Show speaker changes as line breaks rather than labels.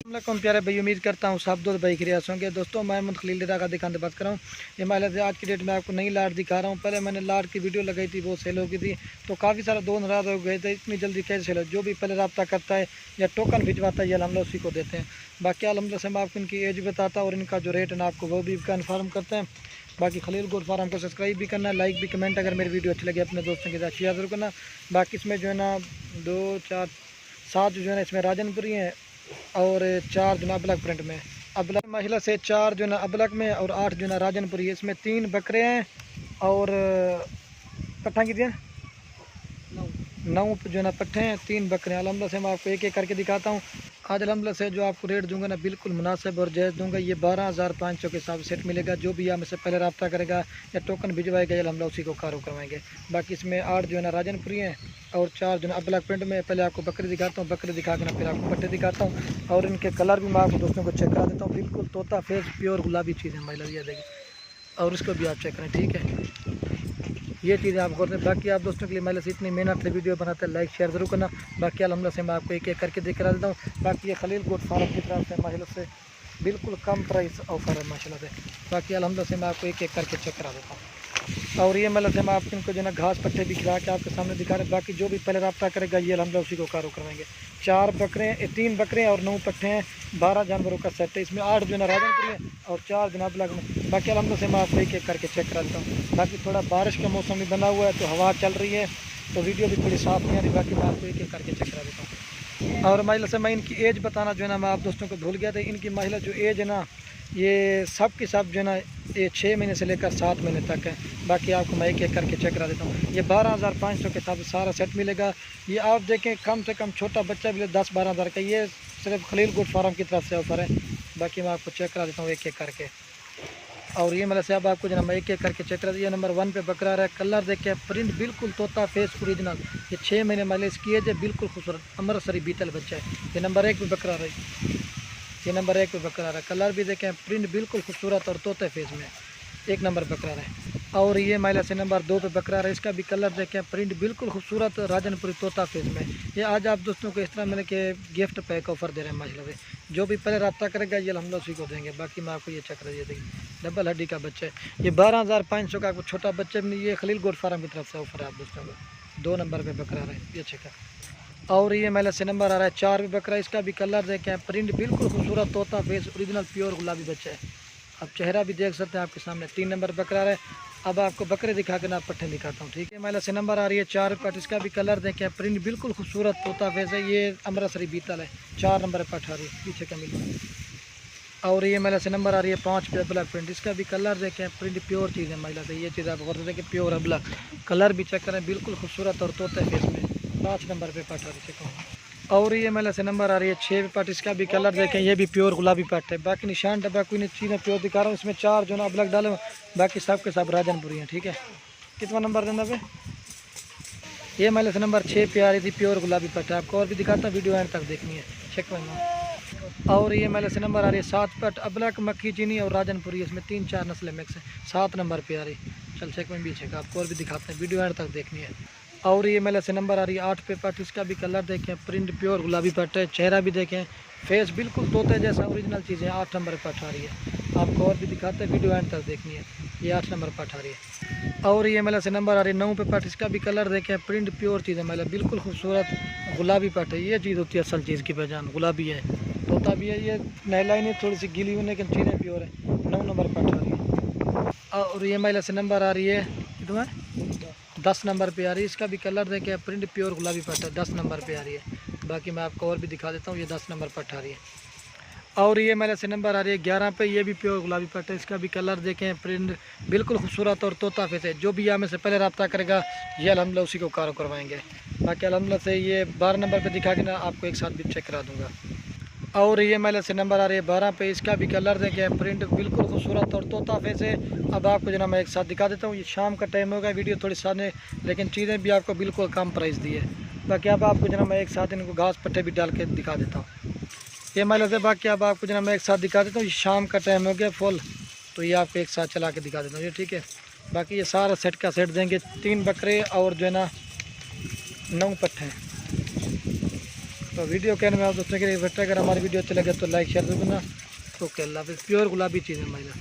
वालेकुम प्यारे भाई, उम्मीद करता हूँ सब दोस्त भाई खिरियास होंगे। दोस्तों मैं मोहम्मद खलील का दिखाने बात कर रहा हूँ। ये महिला से आज की डेट में आपको नई लाट दिखा रहा हूँ। पहले मैंने लाट की वीडियो लगाई थी, वो सेल हो गई थी, तो काफ़ी सारा दो नाराज़ हो गए थे, इतनी जल्दी कैसे सेल हो। जो भी पहले रब्ता करता है या टोकन भिजवाता है, ये अलहमद उसी को देते हैं। बाकी अलहमद से मैं आपको इनकी एज बताता और इनका जो रेट है ना आपको वो भी कन्फर्म करते हैं। बाकी खलील गोट फार्म को सब्सक्राइब भी करना, लाइक भी, कमेंट अगर मेरी वीडियो अच्छी लगे अपने दोस्तों के साथ शेयर जरूर करना। बाकी इसमें जो है ना 2 4 7 जो है ना इसमें राजनपुरी हैं और 4 जो ना अबलग प्रिंट में, अबलग महिला से 4 जो ना अबलग में और 8 जो ना राजनपुरी। इसमें 3 बकरे हैं और पट्ठा कितने हैं? 9 जो ना पट्ठे हैं, 3 बकरे हैं। अलहमद से मैं आपको एक एक करके दिखाता हूँ। आज अलहमद से जो आपको रेट दूंगा ना बिल्कुल मुनासिब और जायज़ दूंगा। ये 12,500 के हिसाब से सेट मिलेगा। जो भी यहाँ में से पहले रब्ता करेगा या टोकन भिजवाएगा अलहमद उसी को कारो करवाएंगे। बाकी इसमें 8 जो है ना राजनपुरी हैं और 4 जो है अबलग प्रिंट में। पहले आपको बकरी दिखाता हूँ, बकरी दिखा के ना फिर आपको पट्टे दिखाता हूँ और इनके कलर भी मैं आपको दोस्तों को चेक करा देता हूँ। बिल्कुल तोता फेस प्योर गुलाबी चीज़ है महिला, ये देखिए, और इसको भी आप चेक करें, ठीक है। ये चीज़ें आप करते हैं। बाकी आप दोस्तों के लिए महिला से इतनी मेहनत से वीडियो बनाते हैं, लाइक शेयर जरूर करना। बाकी अलहमद से मैं आपको एक एक करके दिखा देता हूँ। बाकी ये खलील गोट फार्म की तरफ से महिला से बिल्कुल कम प्राइस ऑफर है माशाल्लाह से। बाकी अलहमद से मैं आपको एक एक करके चेक करा देता हूँ। और ये मतलब से मैं आपको इनको जो ना घास पट्टे भी खिला के आपके सामने दिखा रहे। बाकी जो भी पहले रब्ता करेगा ये अलहमद उसी को कारो करवाएंगे। 4 बकरे, 3 बकरे और 9 पट्टे हैं, 12 जानवरों का सेट है। इसमें 8 जो ना राजनपुरी है और 4 जो ना अबलग में। बाकी अलहमद से मैं आपको एक एक करके चेक करा देता हूँ। बाकी थोड़ा बारिश का मौसम भी बना हुआ है तो हवा चल रही है तो वीडियो भी थोड़ी साफ नहीं आ रही। बाकी मैं आपको एक एक करके चेक करा देता हूँ। और महिला से मैं इनकी एज बताना जो है ना मैं आप दोस्तों को भूल गया था। इनकी महिला जो एज है ना ये सब की सब जो है ना ये 6 महीने से लेकर 7 महीने तक है। बाकी आपको मैं एक एक करके चेक करा देता हूँ। ये 12,500 के हिसाब से सारा सेट मिलेगा। ये आप देखें कम से कम छोटा बच्चा भी 10-12 हज़ार का। ये सिर्फ खलील गोट फार्म की तरफ से ऑफर है। बाकी मैं आपको चेक करा देता हूँ एक एक करके। और ये मतलब से अब आपको जो ना मैं एक एक करके चेक करा दिया। नंबर 1 पे बकरा रहा है, कलर देखे, प्रिंट बिल्कुल तोता फेस ओरिजिनल। ये 6 महीने वाले इसकी एज है, बिल्कुल खूबसूरत अमृतसरी बीतल बच्चा है। ये नंबर 1 पे बकरा रहा है, ये नंबर 1 पे बकरा रहा है। कलर भी देखें, प्रिंट बिल्कुल खूबसूरत और तोते फेस में 1 नंबर बकरा रहा है। और ये महिला से नंबर 2 पे बकरा रहा है। इसका भी कलर देखें, प्रिंट बिल्कुल खूबसूरत राजनपुरी तोता फेस में। ये आज आप दोस्तों को इस तरह मिले कि गिफ्ट पैक ऑफर दे रहे हैं माशाल्लाह से। जो भी पहले रब्ता करेगा ये हम लोग उसी को देंगे। बाकी मैं आपको ये चेक कर देखिए, डबल हड्डी का बच्चा है। ये 12,500 का छोटा बच्चा भी नहीं। ये खलील गोट फार्म की तरफ से ऑफर है आप दोस्तों को। 2 नंबर पर बकरा रहा है, ये चेक है। और ये महिला से नंबर आ रहा है 4 पे बकरा। इसका भी कलर देखें, प्रिंट बिल्कुल खूबसूरत तोता फेस ओरिजिनल प्योर गुलाबी बच्चा है। अब चेहरा भी देख सकते हैं आपके सामने। 3 नंबर बकरा है। अब आपको बकरे दिखा के ना पट्टे दिखाता हूँ, ठीक है। महिला से नंबर आ रही है 4 पट। इसका भी कलर देखें, प्रिंट बिल्कुल खूबसूरत तोता फेस है। ये अमृतसरी बीतल है। 4 नंबर पट आ रही है, पीछे का मिल। और ये महिला से नंबर आ रही है 5 पे अबलग प्रिंट। इसका भी कलर देखें, प्रिंट प्योर चीज़ है महिला से। ये चीज़ आप गौर से देखें, प्योर अबलग कलर भी चेक करें, बिल्कुल खूबसूरत और तोता फेस में। 5 नंबर पे पट आ रही है। और ये महिला से नंबर आ रही है 6 पे पट। इसका भी कलर देखें, ये भी प्योर गुलाबी पट है। बाकी निशान डब्बा कोई नहीं, चीज़ें प्योर दिखा रहा हूँ। इसमें 4 जो ना अबलग डाले, बाकी सब के सब राजनपुरी हैं, ठीक है। कितना नंबर देना पे? ये महिला से नंबर 6 पे आ रही थी, प्योर गुलाबी पट है। आपको और भी दिखाता हूँ, वीडियो एंड तक देखनी है, चेक करना। और ये महिला से नंबर आ रही है 7 पट अबलग मक्खी चीनी और राजनपुरी। इसमें 3-4 नस्लें मिक्स है। 7 नंबर पे आ रही। चल चेक में भी चेक, आपको और भी दिखाते हैं, वीडियो एंड तक देखनी है। और ये महिला से नंबर आ रही है 8 पे पट। इसका भी कलर देखें, प्रिंट प्योर गुलाबी पट है। चेहरा भी देखें, फेस बिल्कुल तोते जैसा ओरिजिनल चीज़ें। 8 नंबर पट आ रही है। आपको और भी दिखाते हैं, वीडियो एंड तक देखनी है। ये 8 नंबर पट आ रही है। और ये महिला से नंबर आ रही है 9 पे पट। इसका भी कलर देखें, प्रिंट प्योर चीज़ है महिला, बिल्कुल खूबसूरत गुलाबी पट है। ये चीज़ होती है असल चीज़ की पहचान, गुलाबी है, तोता भी है। ये नहला ही नहीं, थोड़ी सी गीली हुई, लेकिन चीज़ें प्योर है। 9 नंबर पट आ रही है। और ये महिला से नंबर आ रही है कितना, 10 नंबर पे आ रही है। इसका भी कलर देखें, प्रिंट प्योर गुलाबी पट है। 10 नंबर पे आ रही है। बाकी मैं आपको और भी दिखा देता हूँ। ये 10 नंबर पट आ रही है। और ये मेरे से नंबर आ रही है 11 पे। ये भी प्योर गुलाबी पट है। इसका भी कलर देखें, प्रिंट बिल्कुल खूबसूरत और तोता फेस है। जो भी यहाँ में से पहले रब्ता करेगा ये अलहमदिल्ला उसी को कारो करवाएंगे। बाकी अलहमदिल्ला से ये 12 नंबर पे दिखा के ना आपको एक साथ भी चेक करा दूँगा। और ये मेले से नंबर आ रही है 12 पे। इसका भी कलर देखें, प्रिंट बिल्कुल खूबसूरत और तोता फेस है। अब आपको जो ना मैं एक साथ दिखा देता हूँ। ये शाम का टाइम होगा, वीडियो थोड़ी सामने, लेकिन चीज़ें भी आपको बिल्कुल कम प्राइस दी है। बाकी अब आपको जो ना मैं एक साथ इनको घास पट्टे भी डाल के दिखा देता हूँ। ये मेले से बाकी अब आपको जो ना मैं एक साथ दिखा देता हूँ। ये शाम का टाइम हो गया फुल, तो ये आपको एक साथ चला के दिखा देता हूँ ये, ठीक है। बाकी ये सारा सेट का सेट देंगे। 3 बकरे और जो है ना 9 पट्टे हैं। तो वीडियो कहने में आप दोस्तों के लिए अगर हमारी वीडियो अच्छी लगे तो लाइक शेयर जरूर करना। ओके, अल्लाह हाफिज़। प्योर गुलाबी चीज़ है महिला।